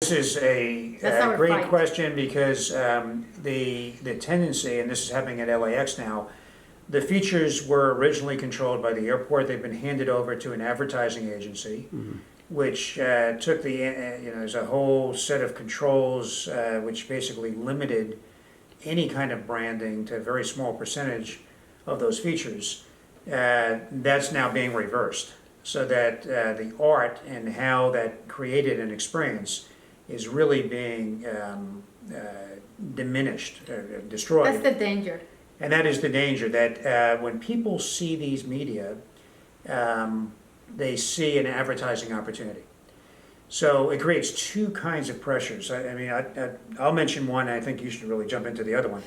This is a great fight. question because the tendency, and this is happening at LAX now, the features were originally controlled by the airport. They've been handed over to an advertising agency, which took there's a whole set of controls which basically limited any kind of branding to a very small percentage of those features. That's now being reversed, so that the art and how that created an experience is really being diminished, destroyed. That's the danger. And that is the danger, that when people see these media, they see an advertising opportunity. So it creates two kinds of pressures. I'll mention one, and I think you should really jump into the other one.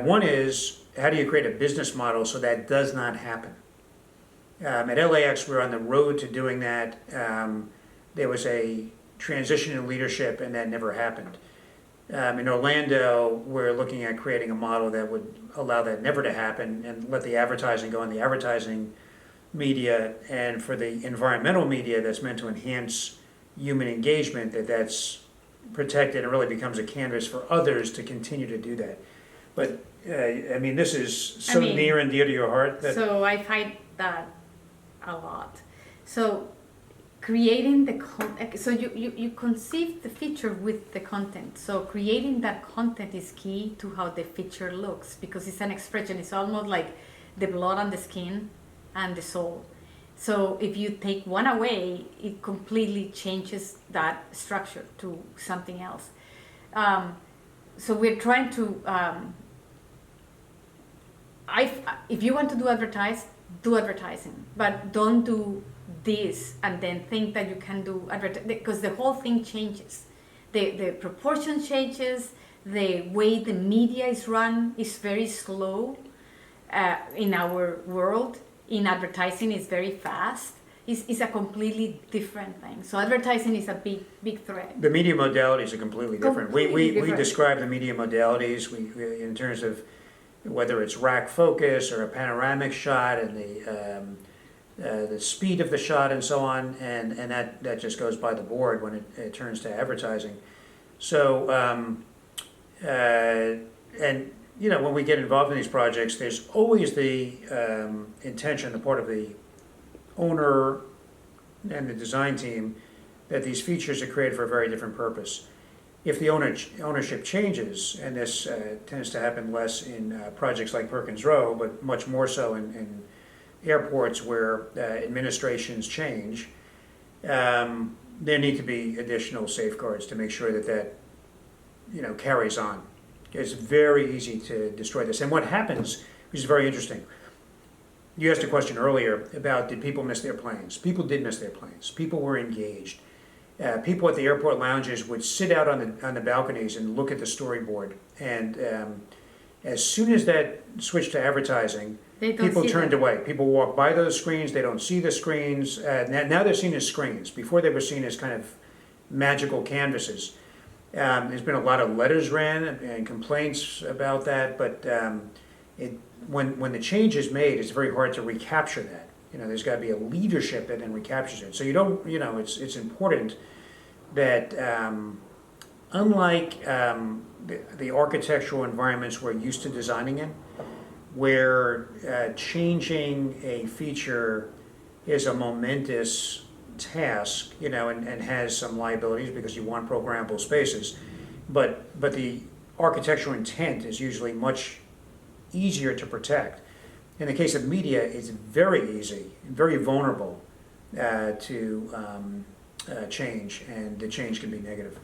One is, how do you create a business model so that does not happen? At LAX, we're on the road to doing that. There was a transition in leadership, and that never happened. In Orlando, we're looking at creating a model that would allow that never to happen and let the advertising go on the advertising media, and for the environmental media that's meant to enhance human engagement, that's protected and really becomes a canvas for others to continue to do that. But, this is so near and dear to your heart that... So I fight that a lot. So creating so you conceive the feature with the content. So creating that content is key to how the feature looks, because it's an expression. It's almost like the blood on the skin and the soul. So if you take one away, it completely changes that structure to something else. So we're trying to, if you want to do advertising, but don't do this and then think that you can do advertising, because the whole thing changes. The proportion changes, the way the media is run is very slow in our world. In advertising, it's very fast. It's a completely different thing. So advertising is a big threat. The media modalities are completely different. Completely We different. describe the media modalities in terms of whether it's rack focus or a panoramic shot, and the speed of the shot and so on, and that just goes by the board when it turns to advertising. So, when we get involved in these projects, there's always the intention, the part of the owner and the design team, that these features are created for a very different purpose. If the ownership changes, and this tends to happen less in projects like Perkins Row, but much more so in airports where administrations change, there need to be additional safeguards to make sure that carries on. It's very easy to destroy this. And what happens, which is very interesting, you asked a question earlier about, did people miss their planes? People did miss their planes. People were engaged. People at the airport lounges would sit out on the balconies and look at the storyboard. And as soon as that switched to advertising, people turned away. People walk by those screens. They don't see the screens. Now they're seen as screens. Before, they were seen as kind of magical canvases. There's been a lot of letters ran and complaints about that, but when the change is made, it's very hard to recapture that. There's got to be a leadership that then recaptures it. So it's important that unlike the architectural environments we're used to designing in, where changing a feature is a momentous task, and has some liabilities because you want programmable spaces, but the architectural intent is usually much easier to protect. In the case of media, it's very easy, very vulnerable to change, and the change can be negative.